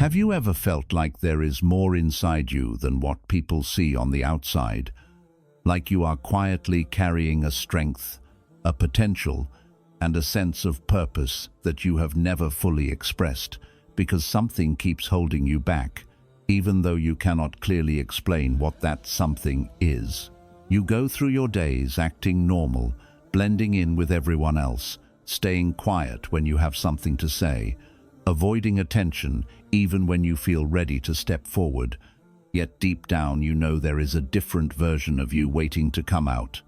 Have you ever felt like there is more inside you than what people see on the outside? Like you are quietly carrying a strength, a potential, and a sense of purpose that you have never fully expressed because something keeps holding you back, even though you cannot clearly explain what that something is. You go through your days acting normal, blending in with everyone else, staying quiet when you have something to say, avoiding attention even when you feel ready to step forward. Yet deep down you know there is a different version of you waiting to come out.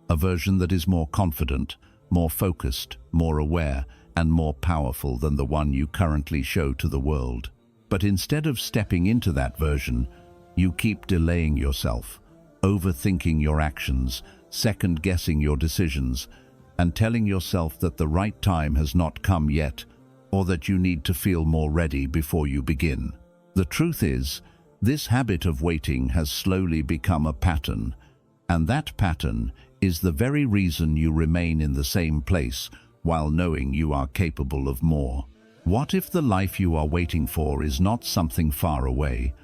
A version that is more confident, more focused, more aware, and more powerful than the one you currently show to the world. But instead of stepping into that version, you keep delaying yourself, overthinking your actions, second-guessing your decisions, and telling yourself that the right time has not come yet, or that you need to feel more ready before you begin. The truth is, this habit of waiting has slowly become a pattern, and that pattern is the very reason you remain in the same place while knowing you are capable of more. What if the life you are waiting for is not something far away?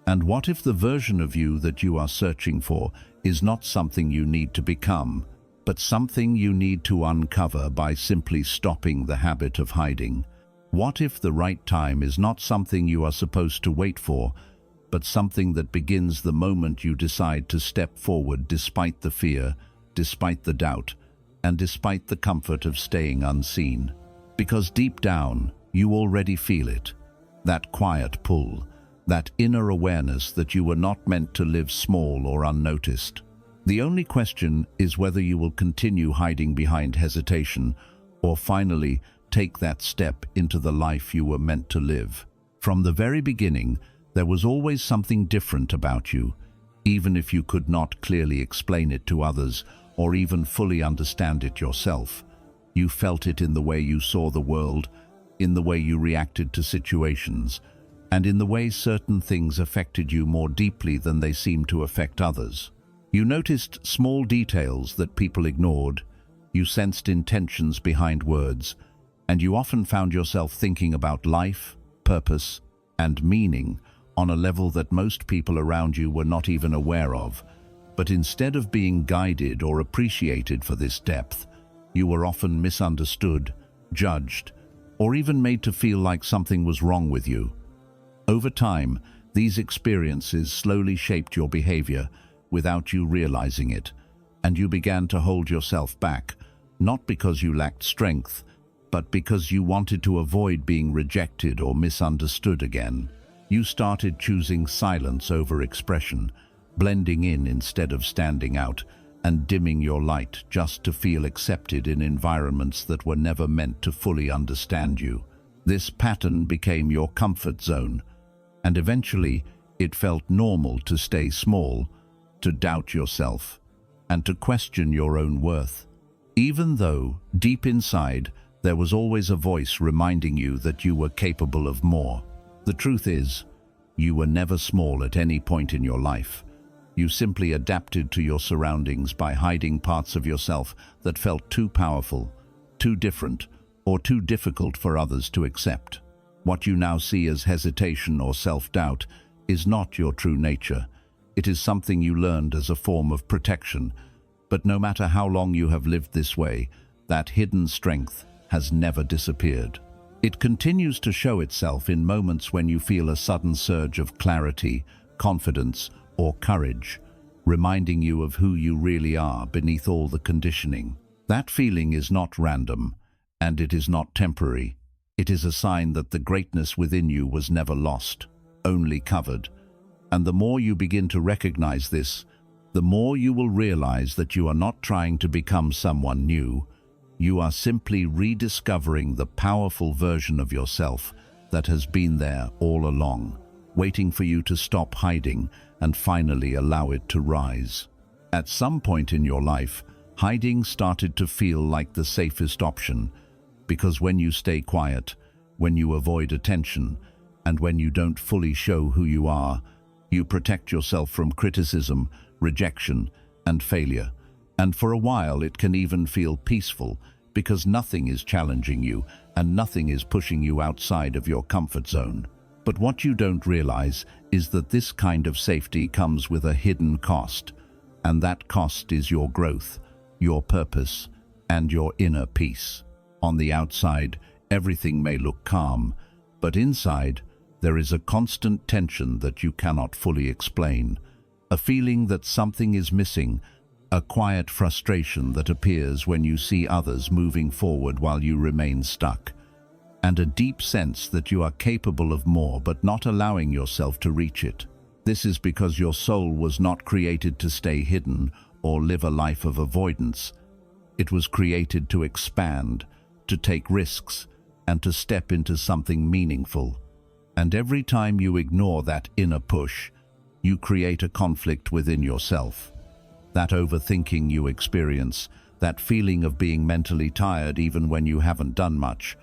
And what if the version of you that you are searching for is not something you need to become, but something you need to uncover by simply stopping the habit of hiding? What if the right time is not something you are supposed to wait for, but something that begins the moment you decide to step forward despite the fear, despite the doubt, and despite the comfort of staying unseen? Because deep down, you already feel it, that quiet pull, that inner awareness that you were not meant to live small or unnoticed. The only question is whether you will continue hiding behind hesitation or finally take that step into the life you were meant to live. From the very beginning, there was always something different about you, even if you could not clearly explain it to others or even fully understand it yourself. You felt it in the way you saw the world, in the way you reacted to situations, and in the way certain things affected you more deeply than they seemed to affect others. You noticed small details that people ignored, you sensed intentions behind words, and you often found yourself thinking about life, purpose, and meaning on a level that most people around you were not even aware of. But instead of being guided or appreciated for this depth, you were often misunderstood, judged, or even made to feel like something was wrong with you. Over time, these experiences slowly shaped your behavior without you realizing it, and you began to hold yourself back, not because you lacked strength, but because you wanted to avoid being rejected or misunderstood again. You started choosing silence over expression, blending in instead of standing out, and dimming your light just to feel accepted in environments that were never meant to fully understand you. This pattern became your comfort zone, and eventually it felt normal to stay small, to doubt yourself, and to question your own worth. Even though, deep inside, there was always a voice reminding you that you were capable of more. The truth is, you were never small at any point in your life. You simply adapted to your surroundings by hiding parts of yourself that felt too powerful, too different, or too difficult for others to accept. What you now see as hesitation or self-doubt is not your true nature. It is something you learned as a form of protection. But no matter how long you have lived this way, that hidden strength has never disappeared. It continues to show itself in moments when you feel a sudden surge of clarity, confidence, or courage, reminding you of who you really are beneath all the conditioning. That feeling is not random, and it is not temporary. It is a sign that the greatness within you was never lost, only covered. And the more you begin to recognize this, the more you will realize that you are not trying to become someone new. You are simply rediscovering the powerful version of yourself that has been there all along, waiting for you to stop hiding and finally allow it to rise. At some point in your life, hiding started to feel like the safest option, because when you stay quiet, when you avoid attention, and when you don't fully show who you are, you protect yourself from criticism, rejection, and failure. And for a while it can even feel peaceful, because nothing is challenging you and nothing is pushing you outside of your comfort zone. But what you don't realize is that this kind of safety comes with a hidden cost, and that cost is your growth, your purpose, and your inner peace. On the outside, everything may look calm, but inside, there is a constant tension that you cannot fully explain, a feeling that something is missing, a quiet frustration that appears when you see others moving forward while you remain stuck, and a deep sense that you are capable of more but not allowing yourself to reach it. This is because your soul was not created to stay hidden or live a life of avoidance. It was created to expand, to take risks, and to step into something meaningful. And every time you ignore that inner push, you create a conflict within yourself. That overthinking you experience, that feeling of being mentally tired even when you haven't done much,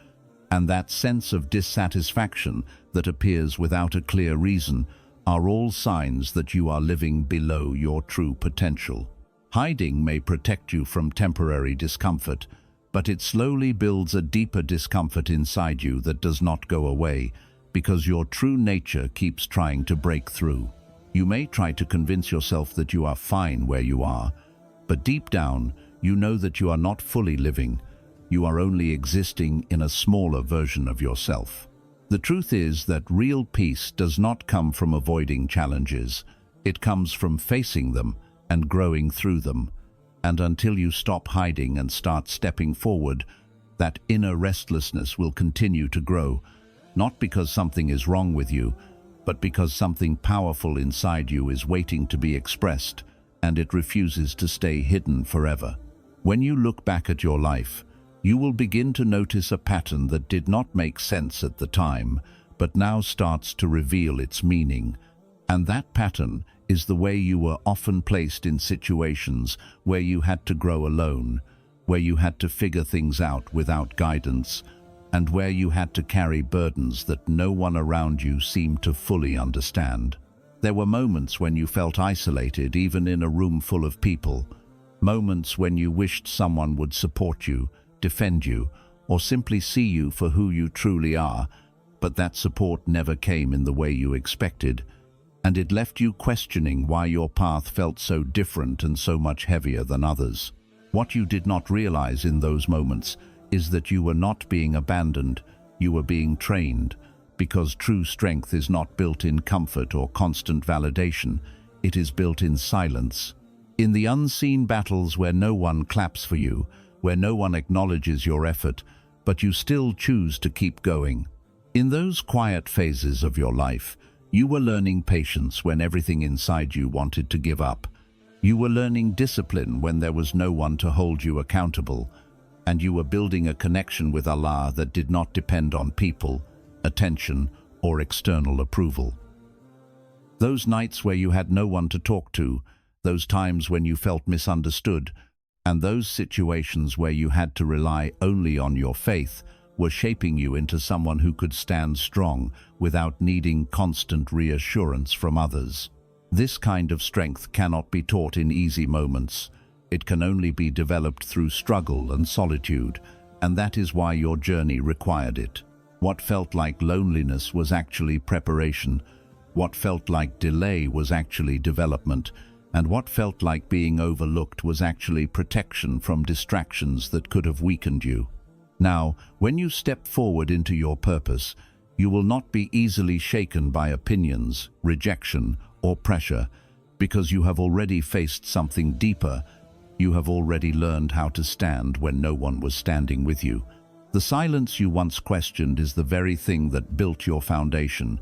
and that sense of dissatisfaction that appears without a clear reason are all signs that you are living below your true potential. Hiding may protect you from temporary discomfort, but it slowly builds a deeper discomfort inside you that does not go away because your true nature keeps trying to break through. You may try to convince yourself that you are fine where you are, but deep down, you know that you are not fully living. You are only existing in a smaller version of yourself. The truth is that real peace does not come from avoiding challenges. It comes from facing them and growing through them. And until you stop hiding and start stepping forward, that inner restlessness will continue to grow, not because something is wrong with you, but because something powerful inside you is waiting to be expressed, and it refuses to stay hidden forever. When you look back at your life, you will begin to notice a pattern that did not make sense at the time, but now starts to reveal its meaning. And that pattern is the way you were often placed in situations where you had to grow alone, where you had to figure things out without guidance, and where you had to carry burdens that no one around you seemed to fully understand. There were moments when you felt isolated, even in a room full of people, moments when you wished someone would support you, defend you, or simply see you for who you truly are, but that support never came in the way you expected, and it left you questioning why your path felt so different and so much heavier than others. What you did not realize in those moments is that you were not being abandoned, you were being trained, because true strength is not built in comfort or constant validation, it is built in silence. In the unseen battles where no one claps for you, where no one acknowledges your effort, but you still choose to keep going. In those quiet phases of your life, you were learning patience when everything inside you wanted to give up. You were learning discipline when there was no one to hold you accountable, and you were building a connection with Allah that did not depend on people, attention, or external approval. Those nights where you had no one to talk to, those times when you felt misunderstood, and those situations where you had to rely only on your faith were shaping you into someone who could stand strong without needing constant reassurance from others. This kind of strength cannot be taught in easy moments. It can only be developed through struggle and solitude, and that is why your journey required it. What felt like loneliness was actually preparation. What felt like delay was actually development. And what felt like being overlooked was actually protection from distractions that could have weakened you. Now, when you step forward into your purpose, you will not be easily shaken by opinions, rejection, or pressure, because you have already faced something deeper. You have already learned how to stand when no one was standing with you. The silence you once questioned is the very thing that built your foundation,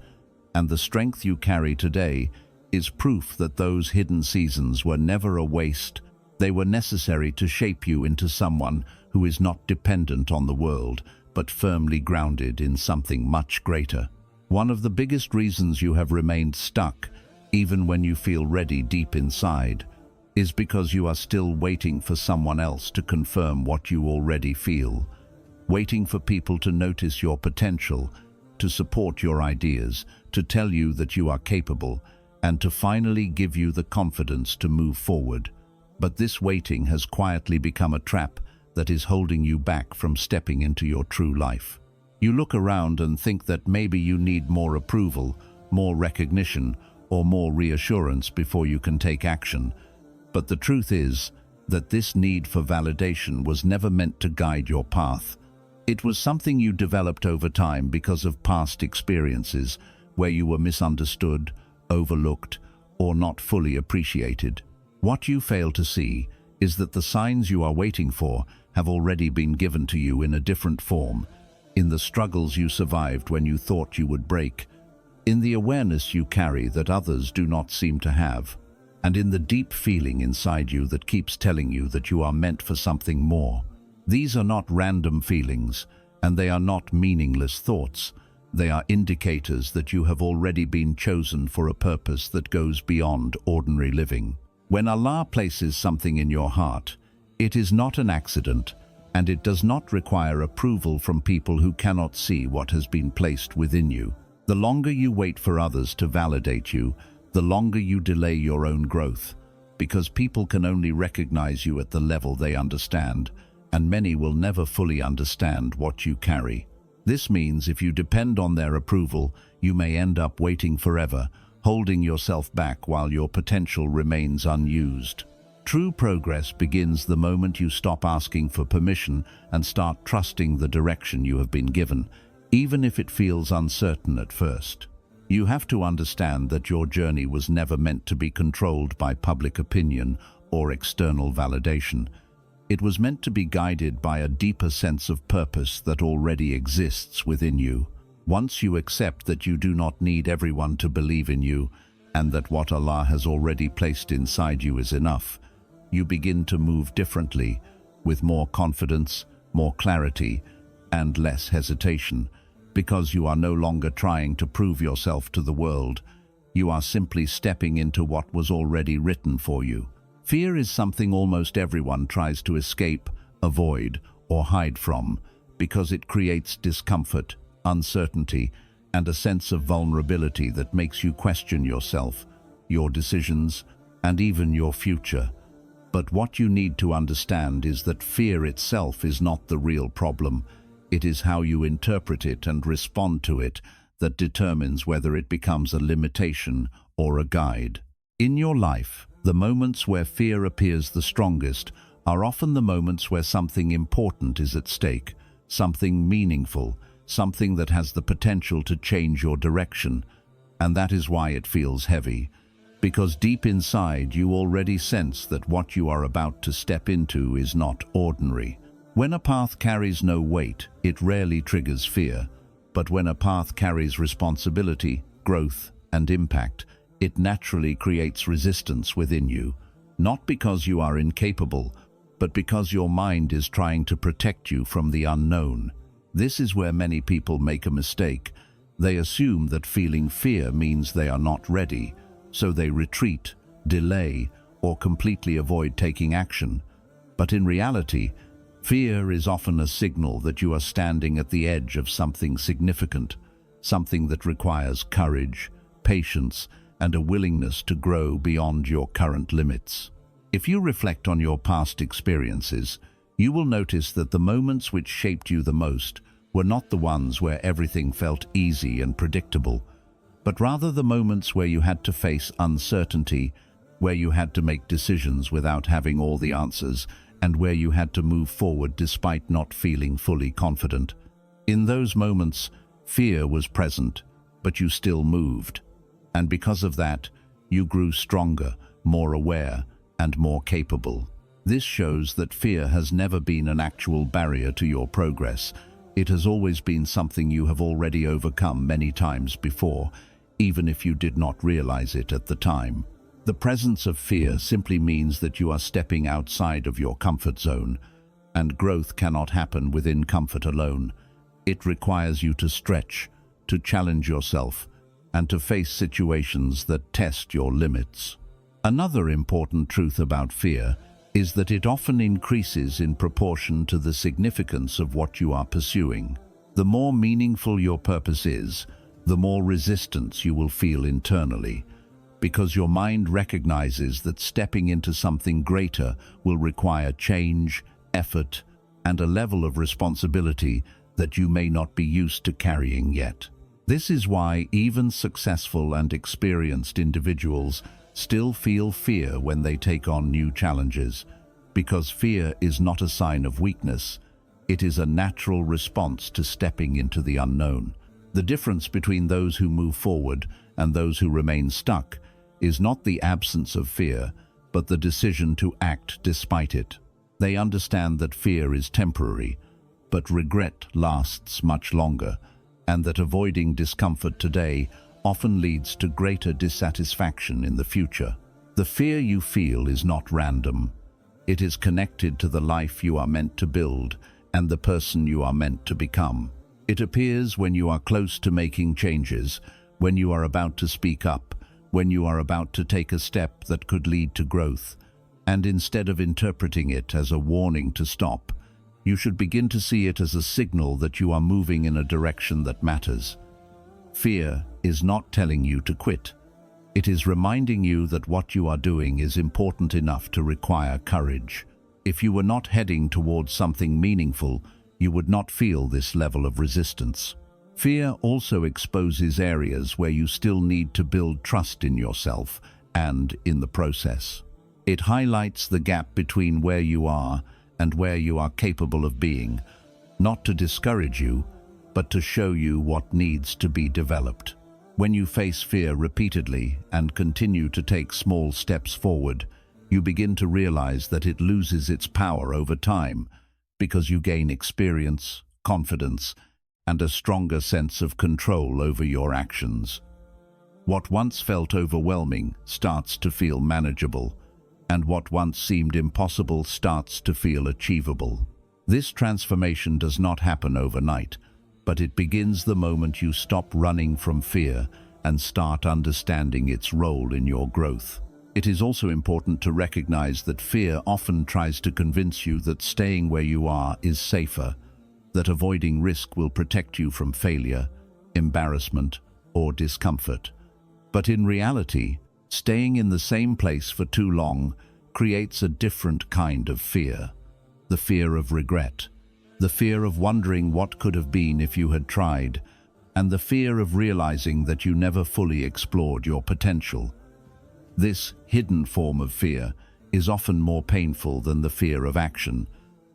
and the strength you carry today is proof that those hidden seasons were never a waste. They were necessary to shape you into someone who is not dependent on the world, but firmly grounded in something much greater. One of the biggest reasons you have remained stuck, even when you feel ready deep inside, is because you are still waiting for someone else to confirm what you already feel, waiting for people to notice your potential, to support your ideas, to tell you that you are capable, and to finally give you the confidence to move forward. But this waiting has quietly become a trap that is holding you back from stepping into your true life. You look around and think that maybe you need more approval, more recognition, or more reassurance before you can take action. But the truth is that this need for validation was never meant to guide your path. It was something you developed over time because of past experiences where you were misunderstood, overlooked, or not fully appreciated. What you fail to see is that the signs you are waiting for have already been given to you in a different form, in the struggles you survived when you thought you would break, in the awareness you carry that others do not seem to have, and in the deep feeling inside you that keeps telling you that you are meant for something more. These are not random feelings, and they are not meaningless thoughts. They are indicators that you have already been chosen for a purpose that goes beyond ordinary living. When Allah places something in your heart, it is not an accident, and it does not require approval from people who cannot see what has been placed within you. The longer you wait for others to validate you, the longer you delay your own growth, because people can only recognize you at the level they understand, and many will never fully understand what you carry. This means if you depend on their approval, you may end up waiting forever, holding yourself back while your potential remains unused. True progress begins the moment you stop asking for permission and start trusting the direction you have been given, even if it feels uncertain at first. You have to understand that your journey was never meant to be controlled by public opinion or external validation. It was meant to be guided by a deeper sense of purpose that already exists within you. Once you accept that you do not need everyone to believe in you, and that what Allah has already placed inside you is enough, you begin to move differently, with more confidence, more clarity, and less hesitation, because you are no longer trying to prove yourself to the world. You are simply stepping into what was already written for you. Fear is something almost everyone tries to escape, avoid, or hide from, because it creates discomfort, uncertainty, and a sense of vulnerability that makes you question yourself, your decisions, and even your future. But what you need to understand is that fear itself is not the real problem. It is how you interpret it and respond to it that determines whether it becomes a limitation or a guide. In your life, the moments where fear appears the strongest are often the moments where something important is at stake, something meaningful, something that has the potential to change your direction. And that is why it feels heavy, because deep inside you already sense that what you are about to step into is not ordinary. When a path carries no weight, it rarely triggers fear, but when a path carries responsibility, growth, and impact, it naturally creates resistance within you, not because you are incapable, but because your mind is trying to protect you from the unknown. This is where many people make a mistake. They assume that feeling fear means they are not ready, so they retreat, delay, or completely avoid taking action. But in reality, fear is often a signal that you are standing at the edge of something significant, something that requires courage, patience, and a willingness to grow beyond your current limits. If you reflect on your past experiences, you will notice that the moments which shaped you the most were not the ones where everything felt easy and predictable, but rather the moments where you had to face uncertainty, where you had to make decisions without having all the answers, and where you had to move forward despite not feeling fully confident. In those moments, fear was present, but you still moved. And because of that, you grew stronger, more aware, and more capable. This shows that fear has never been an actual barrier to your progress. It has always been something you have already overcome many times before, even if you did not realize it at the time. The presence of fear simply means that you are stepping outside of your comfort zone, and growth cannot happen within comfort alone. It requires you to stretch, to challenge yourself, and to face situations that test your limits. Another important truth about fear is that it often increases in proportion to the significance of what you are pursuing. The more meaningful your purpose is, the more resistance you will feel internally, because your mind recognizes that stepping into something greater will require change, effort, and a level of responsibility that you may not be used to carrying yet. This is why even successful and experienced individuals still feel fear when they take on new challenges, because fear is not a sign of weakness. It is a natural response to stepping into the unknown. The difference between those who move forward and those who remain stuck is not the absence of fear, but the decision to act despite it. They understand that fear is temporary, but regret lasts much longer, and that avoiding discomfort today often leads to greater dissatisfaction in the future. The fear you feel is not random. It is connected to the life you are meant to build and the person you are meant to become. It appears when you are close to making changes, when you are about to speak up, when you are about to take a step that could lead to growth. And instead of interpreting it as a warning to stop, you should begin to see it as a signal that you are moving in a direction that matters. Fear is not telling you to quit. It is reminding you that what you are doing is important enough to require courage. If you were not heading towards something meaningful, you would not feel this level of resistance. Fear also exposes areas where you still need to build trust in yourself and in the process. It highlights the gap between where you are and where you are capable of being, not to discourage you, but to show you what needs to be developed. When you face fear repeatedly and continue to take small steps forward, you begin to realize that it loses its power over time because you gain experience, confidence, and a stronger sense of control over your actions. What once felt overwhelming starts to feel manageable, and what once seemed impossible starts to feel achievable. This transformation does not happen overnight, but it begins the moment you stop running from fear and start understanding its role in your growth. It is also important to recognize that fear often tries to convince you that staying where you are is safer, that avoiding risk will protect you from failure, embarrassment, or discomfort. But in reality, staying in the same place for too long creates a different kind of fear. The fear of regret, the fear of wondering what could have been if you had tried, and the fear of realizing that you never fully explored your potential. This hidden form of fear is often more painful than the fear of action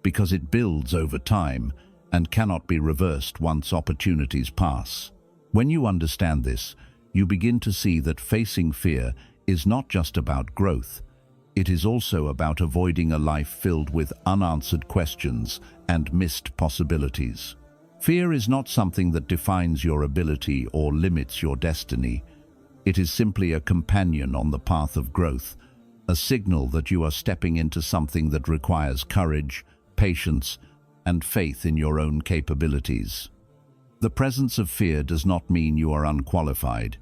because it builds over time and cannot be reversed once opportunities pass. When you understand this, you begin to see that facing fear is not just about growth. It is also about avoiding a life filled with unanswered questions and missed possibilities. Fear is not something that defines your ability or limits your destiny. It is simply a companion on the path of growth, a signal that you are stepping into something that requires courage, patience, and faith in your own capabilities. The presence of fear does not mean you are unqualified.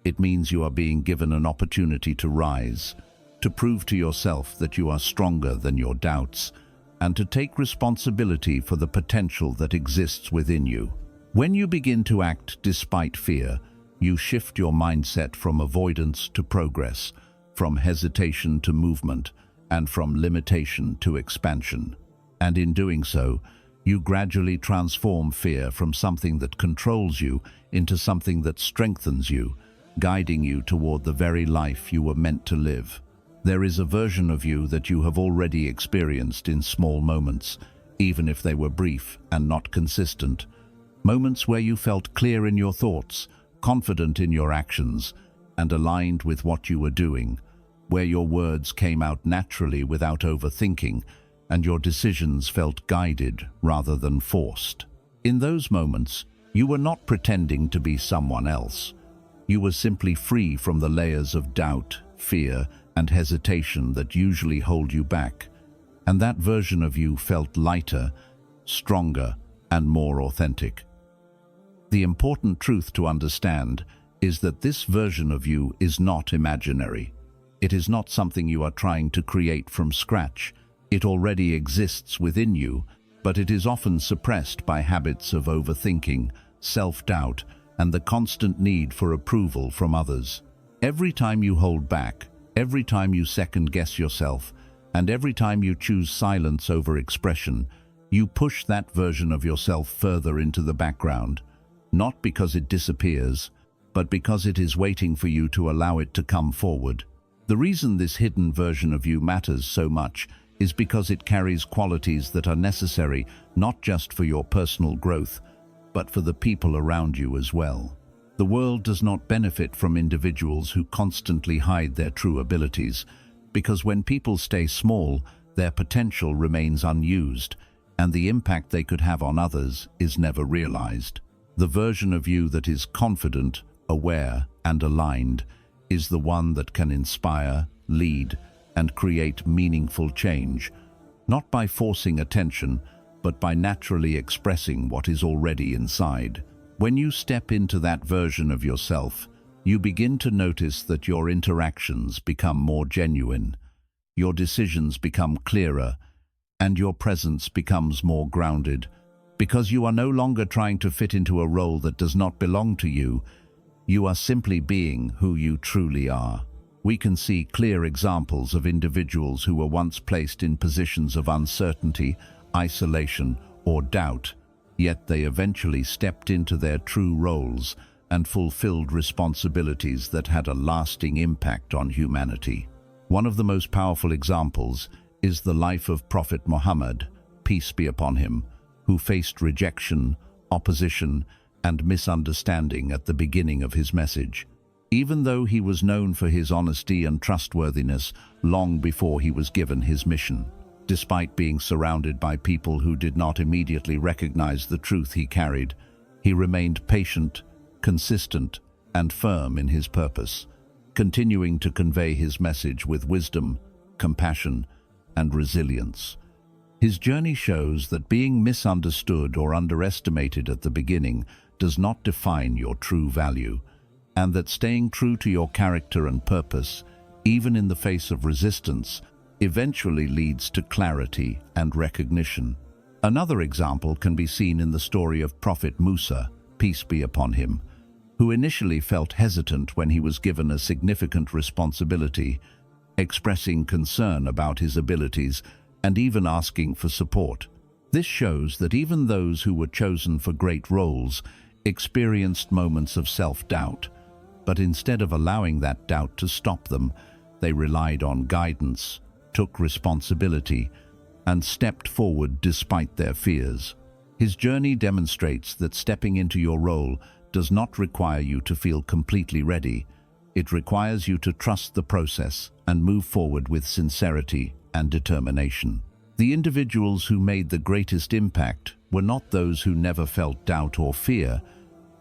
It means you are being given an opportunity to rise, to prove to yourself that you are stronger than your doubts, and to take responsibility for the potential that exists within you. When you begin to act despite fear, you shift your mindset from avoidance to progress, from hesitation to movement, and from limitation to expansion. And in doing so, you gradually transform fear from something that controls you into something that strengthens you, guiding you toward the very life you were meant to live. There is a version of you that you have already experienced in small moments, even if they were brief and not consistent. Moments where you felt clear in your thoughts, confident in your actions, and aligned with what you were doing, where your words came out naturally without overthinking, and your decisions felt guided rather than forced. In those moments, you were not pretending to be someone else. You were simply free from the layers of doubt, fear, and hesitation that usually hold you back, and that version of you felt lighter, stronger, and more authentic. The important truth to understand is that this version of you is not imaginary. It is not something you are trying to create from scratch. It already exists within you, but it is often suppressed by habits of overthinking, self-doubt, and the constant need for approval from others. Every time you hold back, every time you second-guess yourself, and every time you choose silence over expression, You push that version of yourself further into the background, not because it disappears, but because it is waiting for you to allow it to come forward. The reason this hidden version of you matters so much is because it carries qualities that are necessary not just for your personal growth, but for the people around you as well. The world does not benefit from individuals who constantly hide their true abilities, because when people stay small, their potential remains unused, and the impact they could have on others is never realized. The version of you that is confident, aware, and aligned is the one that can inspire, lead, and create meaningful change, not by forcing attention, but by naturally expressing what is already inside. When you step into that version of yourself, you begin to notice that your interactions become more genuine, your decisions become clearer, and your presence becomes more grounded, because you are no longer trying to fit into a role that does not belong to you. You are simply being who you truly are. We can see clear examples of individuals who were once placed in positions of uncertainty, isolation, or doubt, yet they eventually stepped into their true roles and fulfilled responsibilities that had a lasting impact on humanity. One of the most powerful examples is the life of Prophet Muhammad, peace be upon him, who faced rejection, opposition, and misunderstanding at the beginning of his message. Even though he was known for his honesty and trustworthiness long before he was given his mission, despite being surrounded by people who did not immediately recognize the truth he carried, he remained patient, consistent, and firm in his purpose, continuing to convey his message with wisdom, compassion, and resilience. His journey shows that being misunderstood or underestimated at the beginning does not define your true value, and that staying true to your character and purpose, even in the face of resistance, eventually leads to clarity and recognition. Another example can be seen in the story of Prophet Musa, peace be upon him, who initially felt hesitant when he was given a significant responsibility, expressing concern about his abilities and even asking for support. This shows that even those who were chosen for great roles experienced moments of self-doubt, but instead of allowing that doubt to stop them, they relied on guidance, took responsibility, and stepped forward despite their fears. His journey demonstrates that stepping into your role does not require you to feel completely ready. It requires you to trust the process and move forward with sincerity and determination. The individuals who made the greatest impact were not those who never felt doubt or fear,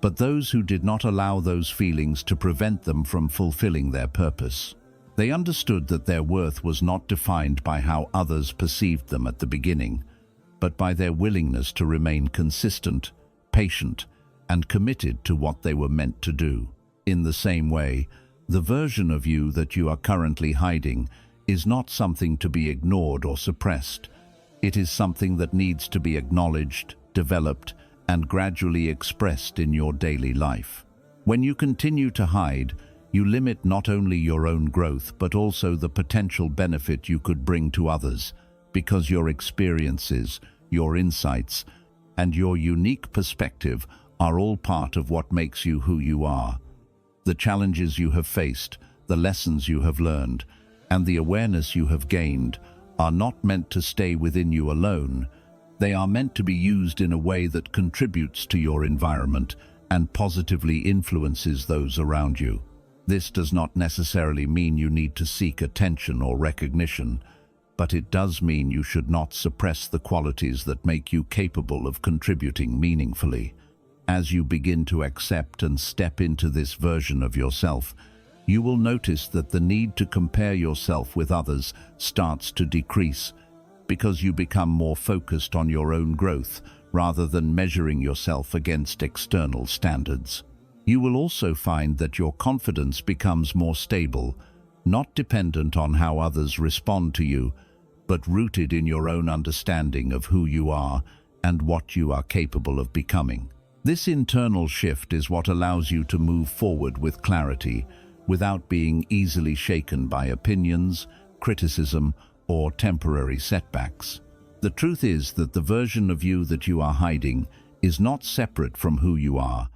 but those who did not allow those feelings to prevent them from fulfilling their purpose. They understood that their worth was not defined by how others perceived them at the beginning, but by their willingness to remain consistent, patient, and committed to what they were meant to do. In the same way, the version of you that you are currently hiding is not something to be ignored or suppressed. It is something that needs to be acknowledged, developed, and gradually expressed in your daily life. When you continue to hide, you limit not only your own growth but also the potential benefit you could bring to others, because your experiences, your insights, and your unique perspective are all part of what makes you who you are. The challenges you have faced, the lessons you have learned, and the awareness you have gained are not meant to stay within you alone. They are meant to be used in a way that contributes to your environment and positively influences those around you. This does not necessarily mean you need to seek attention or recognition, but it does mean you should not suppress the qualities that make you capable of contributing meaningfully. As you begin to accept and step into this version of yourself, you will notice that the need to compare yourself with others starts to decrease, because you become more focused on your own growth rather than measuring yourself against external standards. You will also find that your confidence becomes more stable, not dependent on how others respond to you, but rooted in your own understanding of who you are and what you are capable of becoming. This internal shift is what allows you to move forward with clarity, without being easily shaken by opinions, criticism, or temporary setbacks. The truth is that the version of you that you are hiding is not separate from who you are.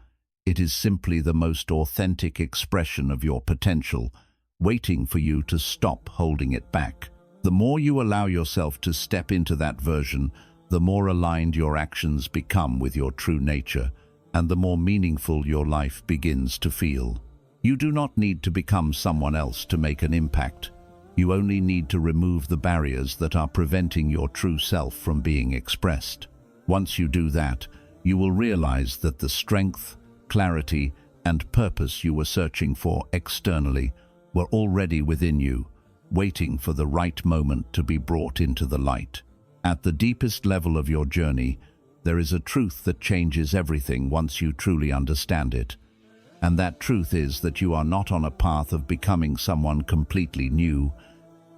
It is simply the most authentic expression of your potential, waiting for you to stop holding it back. The more you allow yourself to step into that version, the more aligned your actions become with your true nature, and the more meaningful your life begins to feel. You do not need to become someone else to make an impact. You only need to remove the barriers that are preventing your true self from being expressed. Once you do that, you will realize that the strength, clarity, and purpose you were searching for externally were already within you, waiting for the right moment to be brought into the light. At the deepest level of your journey, there is a truth that changes everything once you truly understand it. And that truth is that you are not on a path of becoming someone completely new.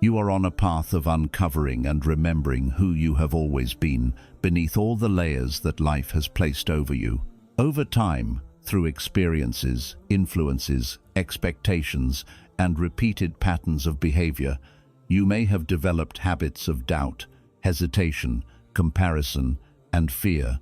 You are on a path of uncovering and remembering who you have always been, beneath all the layers that life has placed over you. Over time, through experiences, influences, expectations, and repeated patterns of behavior, you may have developed habits of doubt, hesitation, comparison, and fear.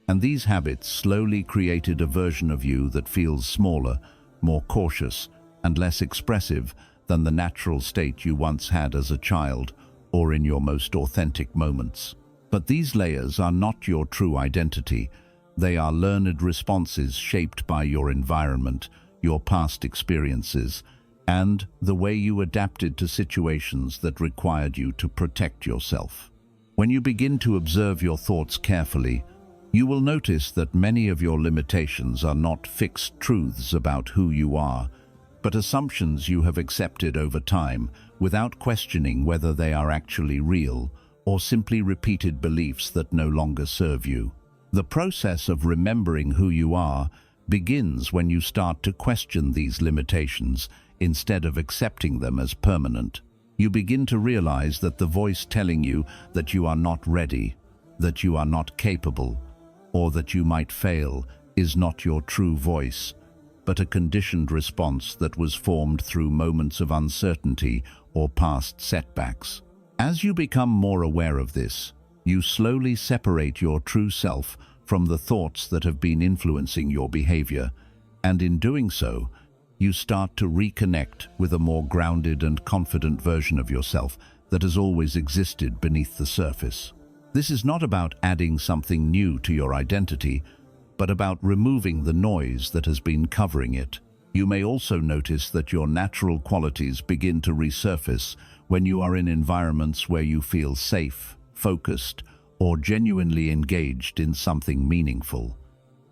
And these habits slowly created a version of you that feels smaller, more cautious, and less expressive than the natural state you once had as a child or in your most authentic moments. But these layers are not your true identity. They are learned responses shaped by your environment, your past experiences, and the way you adapted to situations that required you to protect yourself. When you begin to observe your thoughts carefully, you will notice that many of your limitations are not fixed truths about who you are, but assumptions you have accepted over time without questioning whether they are actually real or simply repeated beliefs that no longer serve you. The process of remembering who you are begins when you start to question these limitations instead of accepting them as permanent. You begin to realize that the voice telling you that you are not ready, that you are not capable, or that you might fail is not your true voice, but a conditioned response that was formed through moments of uncertainty or past setbacks. As you become more aware of this, you slowly separate your true self from the thoughts that have been influencing your behavior, and in doing so, you start to reconnect with a more grounded and confident version of yourself that has always existed beneath the surface. This is not about adding something new to your identity, but about removing the noise that has been covering it. You may also notice that your natural qualities begin to resurface when you are in environments where you feel safe, focused, or genuinely engaged in something meaningful.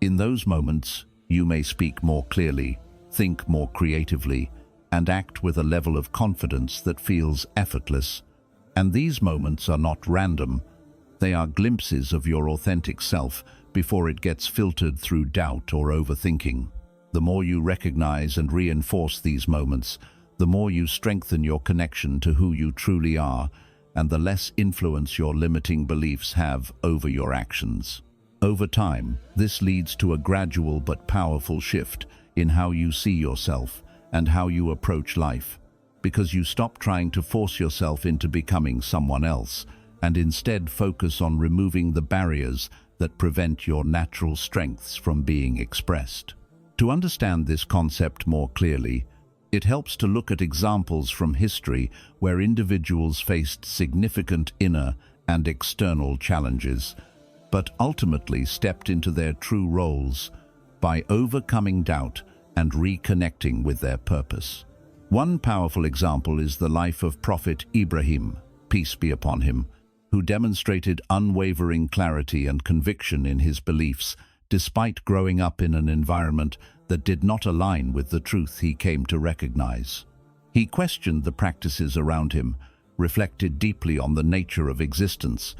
In those moments, you may speak more clearly, think more creatively, and act with a level of confidence that feels effortless. And these moments are not random. They are glimpses of your authentic self before it gets filtered through doubt or overthinking. The more you recognize and reinforce these moments, the more you strengthen your connection to who you truly are, and the less influence your limiting beliefs have over your actions. Over time, this leads to a gradual but powerful shift in how you see yourself and how you approach life, because you stop trying to force yourself into becoming someone else and instead focus on removing the barriers that prevent your natural strengths from being expressed. To understand this concept more clearly, it helps to look at examples from history where individuals faced significant inner and external challenges, but ultimately stepped into their true roles by overcoming doubt and reconnecting with their purpose. One powerful example is the life of Prophet Ibrahim, peace be upon him, who demonstrated unwavering clarity and conviction in his beliefs despite growing up in an environment that did not align with the truth he came to recognize. He questioned the practices around him, reflected deeply on the nature of existence,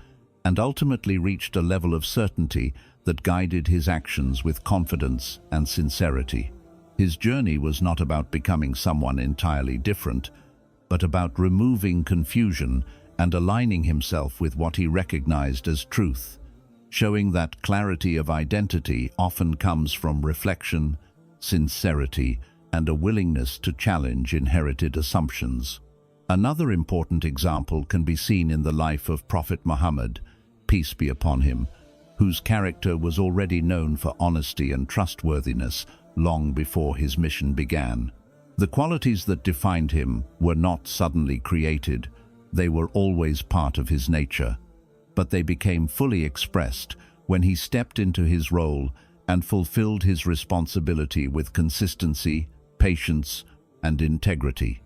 and ultimately reached a level of certainty that guided his actions with confidence and sincerity. His journey was not about becoming someone entirely different, but about removing confusion and aligning himself with what he recognized as truth, showing that clarity of identity often comes from reflection, sincerity, and a willingness to challenge inherited assumptions. Another important example can be seen in the life of Prophet Muhammad, peace be upon him, whose character was already known for honesty and trustworthiness long before his mission began. The qualities that defined him were not suddenly created, they were always part of his nature, but they became fully expressed when he stepped into his role and fulfilled his responsibility with consistency, patience, and integrity.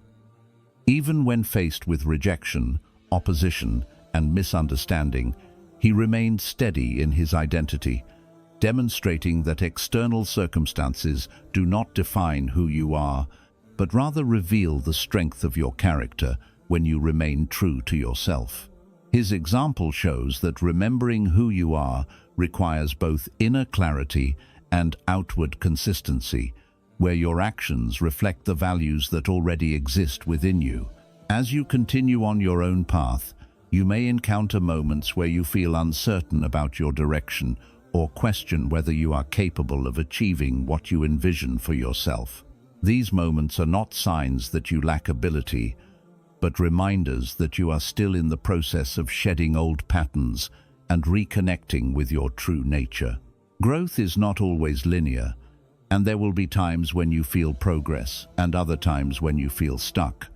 Even when faced with rejection, opposition, and misunderstanding, he remained steady in his identity, demonstrating that external circumstances do not define who you are, but rather reveal the strength of your character when you remain true to yourself. His example shows that remembering who you are requires both inner clarity and outward consistency, where your actions reflect the values that already exist within you. As you continue on your own path, you may encounter moments where you feel uncertain about your direction or question whether you are capable of achieving what you envision for yourself. These moments are not signs that you lack ability, but reminders that you are still in the process of shedding old patterns and reconnecting with your true nature. Growth is not always linear, and there will be times when you feel progress and other times when you feel stuck.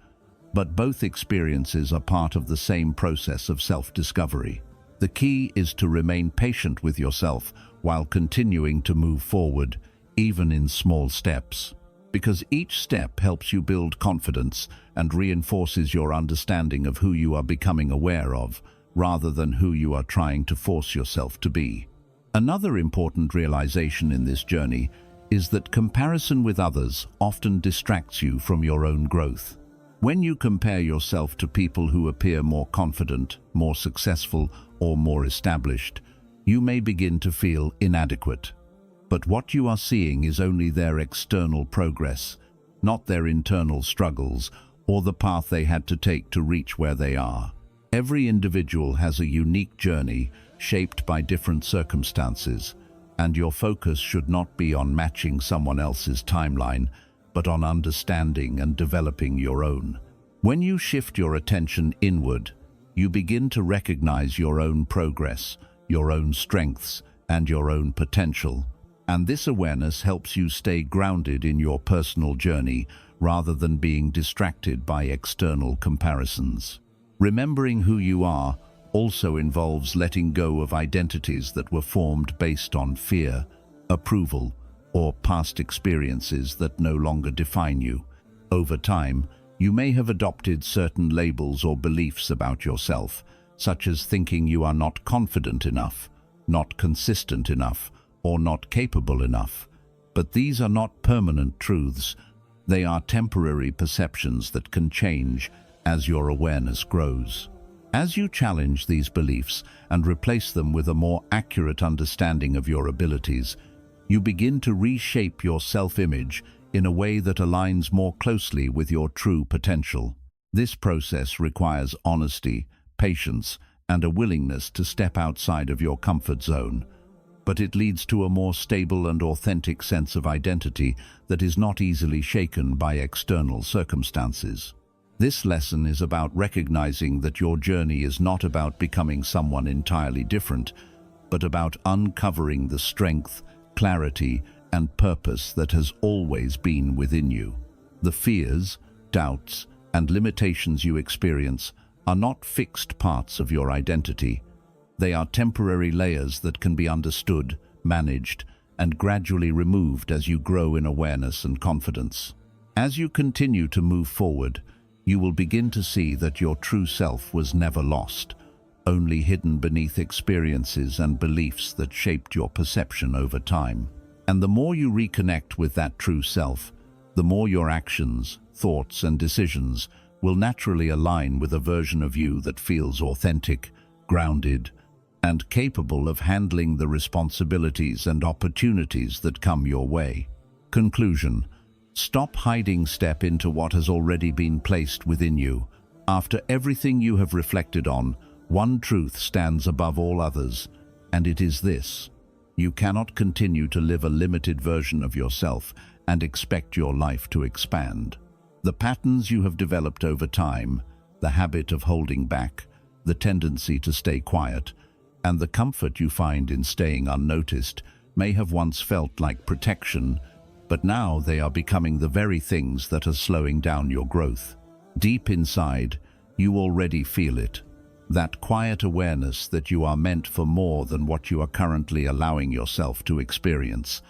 But both experiences are part of the same process of self-discovery. The key is to remain patient with yourself while continuing to move forward, even in small steps, because each step helps you build confidence and reinforces your understanding of who you are becoming aware of, rather than who you are trying to force yourself to be. Another important realization in this journey is that comparison with others often distracts you from your own growth. When you compare yourself to people who appear more confident, more successful, or more established, you may begin to feel inadequate. But what you are seeing is only their external progress, not their internal struggles or the path they had to take to reach where they are. Every individual has a unique journey shaped by different circumstances, and your focus should not be on matching someone else's timeline, but on understanding and developing your own. When you shift your attention inward, you begin to recognize your own progress, your own strengths, and your own potential. And this awareness helps you stay grounded in your personal journey rather than being distracted by external comparisons. Remembering who you are also involves letting go of identities that were formed based on fear, approval, or past experiences that no longer define you. Over time, you may have adopted certain labels or beliefs about yourself, such as thinking you are not confident enough, not consistent enough, or not capable enough. But these are not permanent truths. They are temporary perceptions that can change as your awareness grows. As you challenge these beliefs and replace them with a more accurate understanding of your abilities, you begin to reshape your self-image in a way that aligns more closely with your true potential. This process requires honesty, patience, and a willingness to step outside of your comfort zone. But it leads to a more stable and authentic sense of identity that is not easily shaken by external circumstances. This lesson is about recognizing that your journey is not about becoming someone entirely different, but about uncovering the strength, clarity, and purpose that has always been within you. The fears, doubts, and limitations you experience are not fixed parts of your identity. They are temporary layers that can be understood, managed, and gradually removed as you grow in awareness and confidence. As you continue to move forward, you will begin to see that your true self was never lost, only hidden beneath experiences and beliefs that shaped your perception over time. And the more you reconnect with that true self, the more your actions, thoughts, and decisions will naturally align with a version of you that feels authentic, grounded, and capable of handling the responsibilities and opportunities that come your way. Conclusion: stop hiding, step into what has already been placed within you. After everything you have reflected on, one truth stands above all others, and it is this: you cannot continue to live a limited version of yourself and expect your life to expand. The patterns you have developed over time, the habit of holding back, the tendency to stay quiet, And the comfort you find in staying unnoticed may have once felt like protection, but now they are becoming the very things that are slowing down your growth. Deep inside, you already feel it. That quiet awareness that you are meant for more than what you are currently allowing yourself to experience.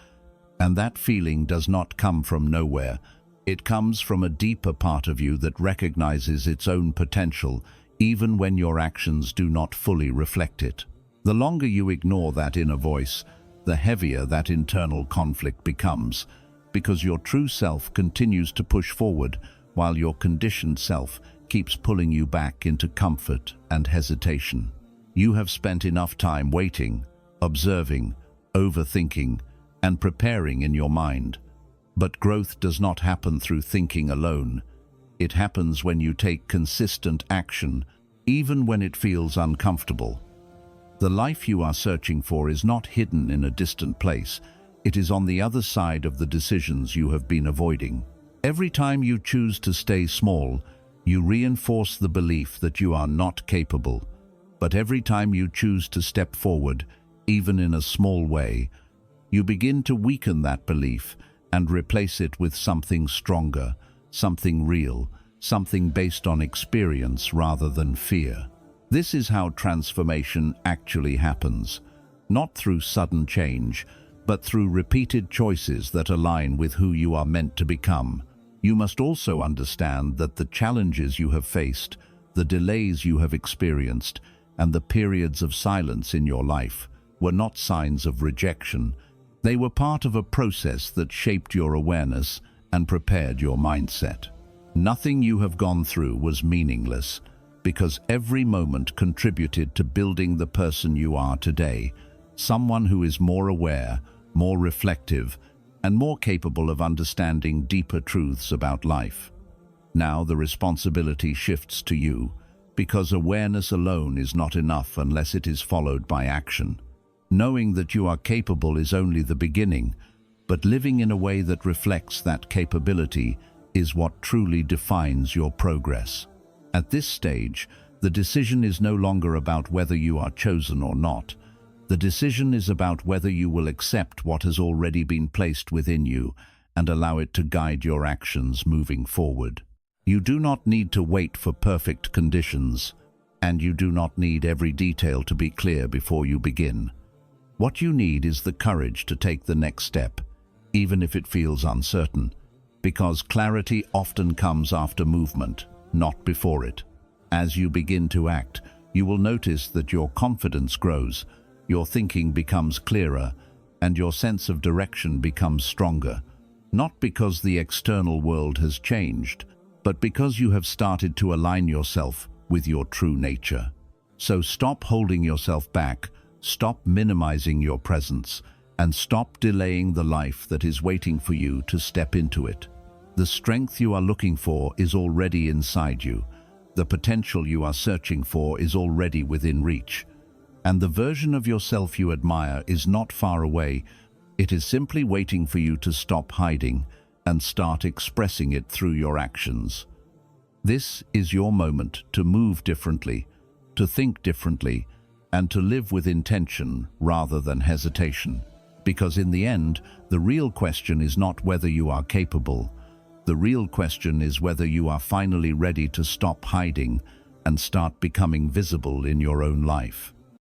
And that feeling does not come from nowhere. It comes from a deeper part of you that recognizes its own potential, even when your actions do not fully reflect it. The longer you ignore that inner voice, the heavier that internal conflict becomes, because your true self continues to push forward while your conditioned self keeps pulling you back into comfort and hesitation. You have spent enough time waiting, observing, overthinking, and preparing in your mind. But growth does not happen through thinking alone. It happens when you take consistent action, even when it feels uncomfortable. The life you are searching for is not hidden in a distant place. It is on the other side of the decisions you have been avoiding. Every time you choose to stay small, you reinforce the belief that you are not capable. But every time you choose to step forward, even in a small way, you begin to weaken that belief and replace it with something stronger, something real, something based on experience rather than fear. This is how transformation actually happens, not through sudden change, but through repeated choices that align with who you are meant to become. You must also understand that the challenges you have faced, the delays you have experienced, and the periods of silence in your life were not signs of rejection. They were part of a process that shaped your awareness and prepared your mindset. Nothing you have gone through was meaningless, because every moment contributed to building the person you are today, someone who is more aware, more reflective, and more capable of understanding deeper truths about life. Now the responsibility shifts to you, because awareness alone is not enough unless it is followed by action. Knowing that you are capable is only the beginning, but living in a way that reflects that capability is what truly defines your progress. At this stage, the decision is no longer about whether you are chosen or not. The decision is about whether you will accept what has already been placed within you and allow it to guide your actions moving forward. You do not need to wait for perfect conditions, and you do not need every detail to be clear before you begin. What you need is the courage to take the next step, even if it feels uncertain, because clarity often comes after movement, not before it. As you begin to act, you will notice that your confidence grows, your thinking becomes clearer, and your sense of direction becomes stronger, not because the external world has changed, but because you have started to align yourself with your true nature. So stop holding yourself back, stop minimizing your presence, and stop delaying the life that is waiting for you to step into it. The strength you are looking for is already inside you. The potential you are searching for is already within reach. And the version of yourself you admire is not far away. It is simply waiting for you to stop hiding and start expressing it through your actions. This is your moment to move differently, to think differently, and to live with intention rather than hesitation. Because in the end, the real question is not whether you are capable. The real question is whether you are finally ready to stop hiding and start becoming visible in your own life.